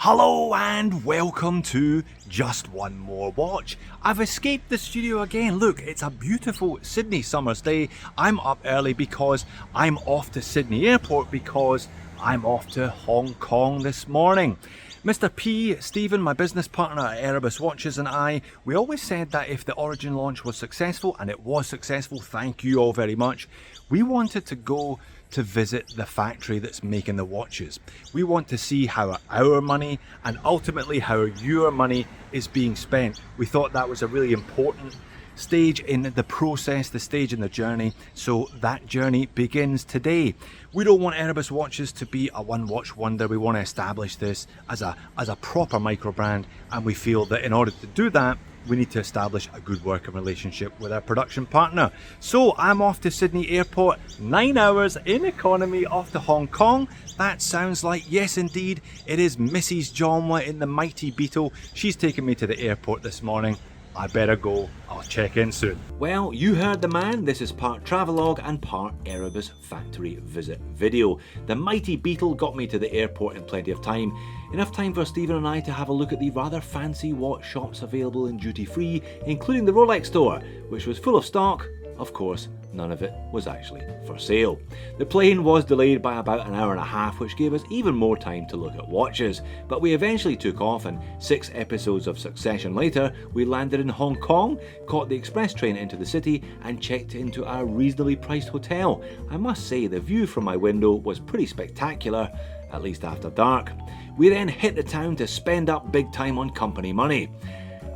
Hello and welcome to Just One More Watch. I've escaped the studio again. Look, it's a beautiful Sydney summer's day. I'm up early because I'm off to Sydney Airport because I'm off to Hong Kong this morning. Mr. P, Stephen, my business partner at Erebus Watches, and I, we always said that if the Origin launch was successful, and it was successful, thank you all very much, we wanted to go to visit the factory that's making the watches. We want to see how our money and ultimately how your money is being spent. We thought that was a really important stage in the process, the stage in the journey, so that journey begins today. We don't want Erebus Watches to be a one watch wonder. We want to establish this as a proper micro brand, and we feel that in order to do that we need to establish a good working relationship with our production partner. So I'm off to Sydney Airport, 9 hours in economy off to Hong Kong. That sounds like, yes indeed, it is Mrs. Jonwa in the Mighty Beetle. She's taking me to the airport this morning. I better go, I'll check in soon. Well, you heard the man. This is part travelogue and part Erebus factory visit video. The Mighty Beetle got me to the airport in plenty of time. Enough time for Stephen and I to have a look at the rather fancy watch shops available in duty free, including the Rolex store, which was full of stock. Of course, none of it was actually for sale. The plane was delayed by about an hour and a half, which gave us even more time to look at watches. But we eventually took off, and 6 episodes of Succession later, we landed in Hong Kong, caught the express train into the city, and checked into our reasonably priced hotel. I must say the view from my window was pretty spectacular, at least after dark. We then hit the town to spend up big time on company money.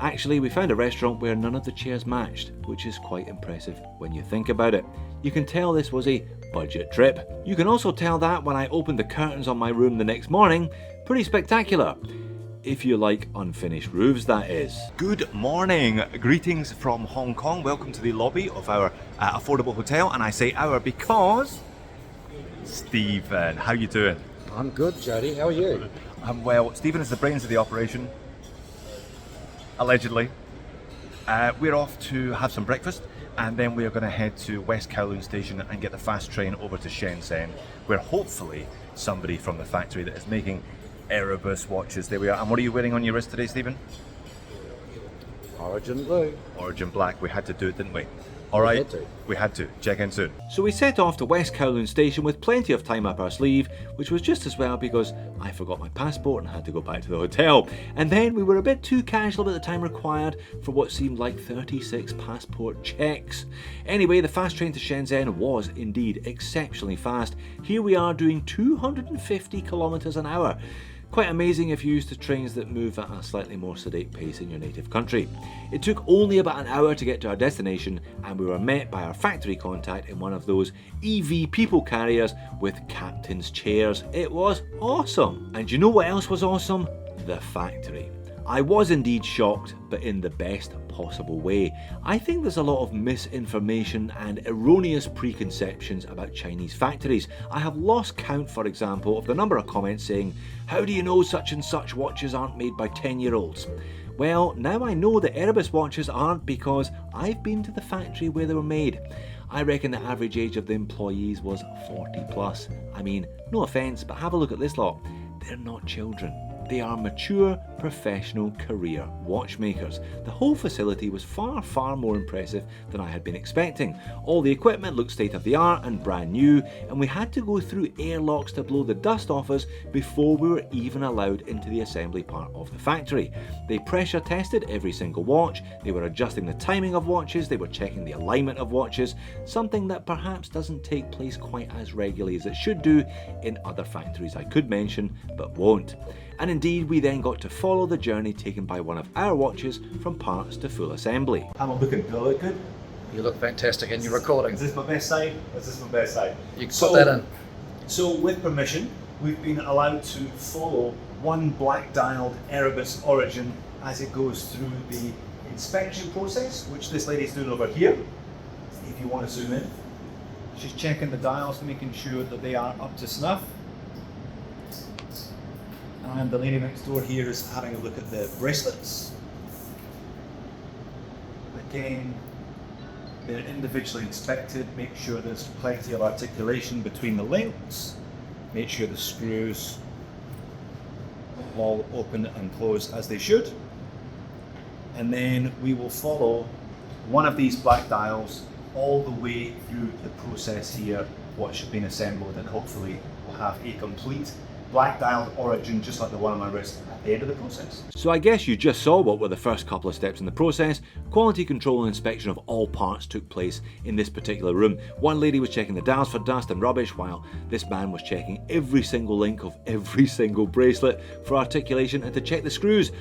Actually, we found a restaurant where none of the chairs matched, which is quite impressive when you think about it. You can tell this was a budget trip. You can also tell that when I opened the curtains on my room the next morning. Pretty spectacular. If you like unfinished roofs, that is. Good morning. Greetings from Hong Kong. Welcome to the lobby of our affordable hotel. And I say our because... Stephen, how you doing? I'm good, Jody. How are you? I'm well. Stephen is the brains of the operation. Allegedly. We're off to have some breakfast, and then we're going to head to West Kowloon Station and get the fast train over to Shenzhen, where hopefully somebody from the factory that is making Erebus watches. There we are. And what are you wearing on your wrist today, Stephen? Origin blue. Origin black. We had to do it, didn't we? Alright, we had to. Check in soon. So we set off to West Kowloon Station with plenty of time up our sleeve, which was just as well because I forgot my passport and had to go back to the hotel. And then we were a bit too casual about the time required for what seemed like 36 passport checks. Anyway, the fast train to Shenzhen was indeed exceptionally fast. Here we are doing 250 kilometers an hour. Quite amazing if you used to trains that move at a slightly more sedate pace in your native country. It took only about an hour to get to our destination, and we were met by our factory contact in one of those EV people carriers with captain's chairs. It was awesome. And you know what else was awesome? The factory. I was indeed shocked, but in the best possible way. I think there's a lot of misinformation and erroneous preconceptions about Chinese factories. I have lost count, for example, of the number of comments saying, "How do you know such and such watches aren't made by 10-year-olds? Well, now I know that Erebus watches aren't because I've been to the factory where they were made. I reckon the average age of the employees was 40 plus. I mean, no offence, but have a look at this lot. They're not children. They are mature, professional career watchmakers. The whole facility was far, far more impressive than I had been expecting. All the equipment looked state of the art and brand new, and we had to go through airlocks to blow the dust off us before we were even allowed into the assembly part of the factory. They pressure tested every single watch, they were adjusting the timing of watches, they were checking the alignment of watches, something that perhaps doesn't take place quite as regularly as it should do in other factories I could mention, but won't. And indeed, we then got to follow the journey taken by one of our watches from parts to full assembly. How am I looking? Do I look good? You look fantastic and you're recording. Is this my best side? Is this my best side? You can put that in. So with permission, we've been allowed to follow one black dialed Erebus Origin as it goes through the inspection process, which this lady's doing over here. If you want to zoom in. She's checking the dials, making sure that they are up to snuff. And the lady next door here is having a look at the bracelets. Again, they're individually inspected, make sure there's plenty of articulation between the links, make sure the screws all open and close as they should. And then we will follow one of these black dials all the way through the process here, what's been assembled, and hopefully we'll have a complete black dialed origin just like the one on my wrist at the end of the process. So I guess you just saw what were the first couple of steps in the process. Quality control and inspection of all parts took place in this particular room. One lady was checking the dials for dust and rubbish, while this man was checking every single link of every single bracelet for articulation and to check the screws.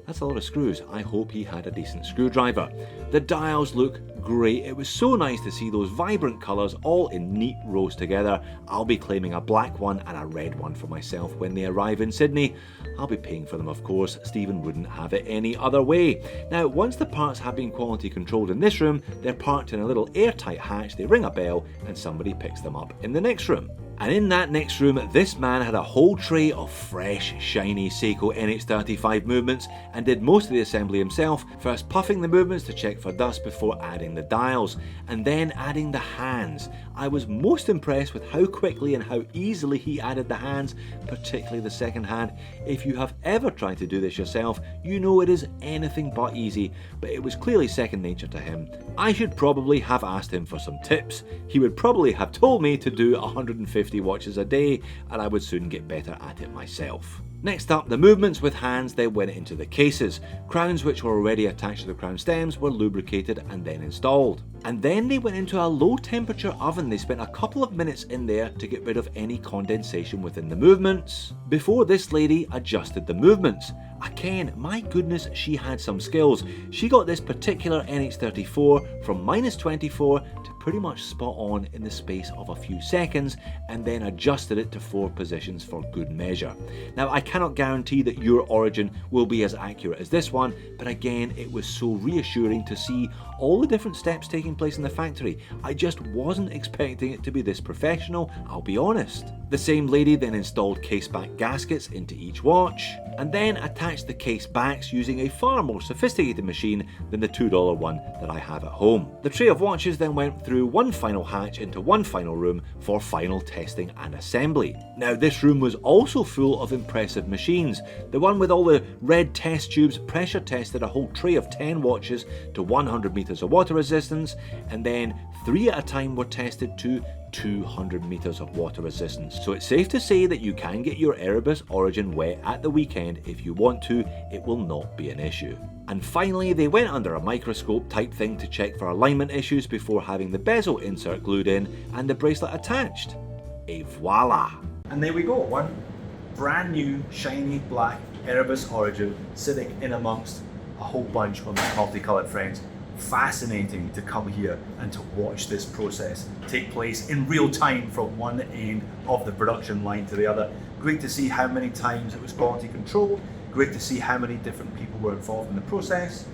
That's a lot of screws. I hope he had a decent screwdriver. The dials look great. It was so nice to see those vibrant colours all in neat rows together. I'll be claiming a black one and a red one for myself when they arrive in Sydney. I'll be paying for them, of course. Stephen wouldn't have it any other way. Now, once the parts have been quality controlled in this room, they're parked in a little airtight hatch, they ring a bell and somebody picks them up in the next room. And in that next room, this man had a whole tray of fresh, shiny Seiko NH35 movements and did most of the assembly himself, first puffing the movements to check for dust before adding the dials, and then adding the hands. I was most impressed with how quickly and how easily he added the hands, particularly the second hand. If you have ever tried to do this yourself, you know it is anything but easy, but it was clearly second nature to him. I should probably have asked him for some tips. He would probably have told me to do 150 watches a day, and I would soon get better at it myself. Next up, the movements with hands then went into the cases. Crowns which were already attached to the crown stems were lubricated and then installed. And then they went into a low temperature oven. They spent a couple of minutes in there to get rid of any condensation within the movements before this lady adjusted the movements. Again, my goodness, she had some skills. She got this particular NH34 from -24 to pretty much spot on in the space of a few seconds, and then adjusted it to 4 positions for good measure. Now, I cannot guarantee that your origin will be as accurate as this one, but again, it was so reassuring to see all the different steps taking place in the factory. I just wasn't expecting it to be this professional, I'll be honest. The same lady then installed case back gaskets into each watch, and then attached the case backs using a far more sophisticated machine than the $2 one that I have at home. The tray of watches then went through one final hatch into one final room for final testing and assembly. Now, this room was also full of impressive machines. The one with all the red test tubes pressure tested a whole tray of 10 watches to 100 meters of water resistance, and then 3 at a time were tested to 200 meters of water resistance. So it's safe to say that you can get your Erebus Origin wet at the weekend if you want to. It will not be an issue. And finally, they went under a microscope type thing to check for alignment issues before having the bezel insert glued in and the bracelet attached. Et voila! And there we go, one brand new shiny black Erebus Origin sitting in amongst a whole bunch of my multicolored friends. Fascinating to come here and to watch this process take place in real time from one end of the production line to the other. Great to see how many times it was quality controlled. Great to see how many different people were involved in the process.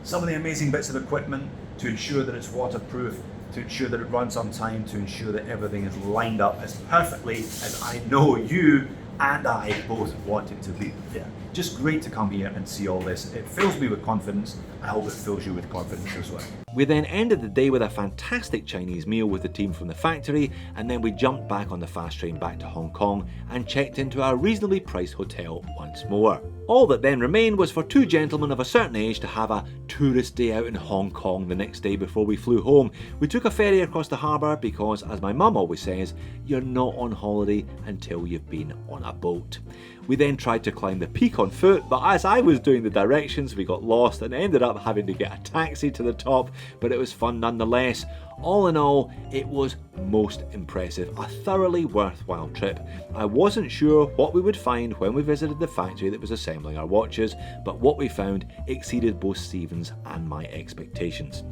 Some of the amazing bits of equipment to ensure that it's waterproof, to ensure that it runs on time, to ensure that everything is lined up as perfectly as I know you and I both want it to be. Yeah. Just great to come here and see all this. It fills me with confidence. I hope it fills you with confidence as well. We then ended the day with a fantastic Chinese meal with the team from the factory, and then we jumped back on the fast train back to Hong Kong and checked into our reasonably priced hotel once more. All that then remained was for 2 gentlemen of a certain age to have a tourist day out in Hong Kong the next day before we flew home. We took a ferry across the harbour because, as my mum always says, you're not on holiday until you've been on a boat. We then tried to climb the peak on foot, but as I was doing the directions, we got lost and ended up having to get a taxi to the top, but it was fun nonetheless. All in all, it was most impressive, a thoroughly worthwhile trip. I wasn't sure what we would find when we visited the factory that was assembling our watches, but what we found exceeded both Stephen's and my expectations.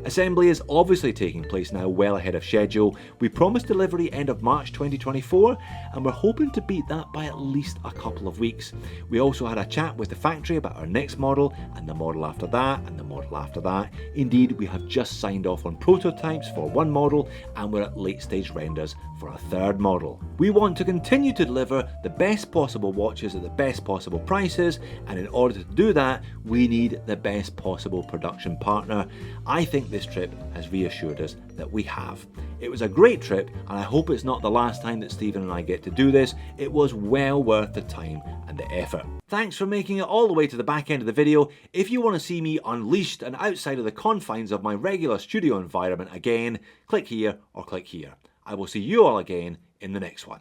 Assembly is obviously taking place now well ahead of schedule. We promised delivery end of March 2024, and we're hoping to beat that by at least a couple of weeks. We also had a chat with the factory about our next model, and the model after that, and the model after that. Indeed, we have just signed off on prototypes, prototypes for one model, and we're at late stage renders for a third model. We want to continue to deliver the best possible watches at the best possible prices, and in order to do that, we need the best possible production partner. I think this trip has reassured us that we have. It was a great trip, and I hope it's not the last time that Stephen and I get to do this. It was well worth the time and the effort. Thanks for making it all the way to the back end of the video. If you want to see me unleashed and outside of the confines of my regular studio environment again, click here or click here. I will see you all again in the next one.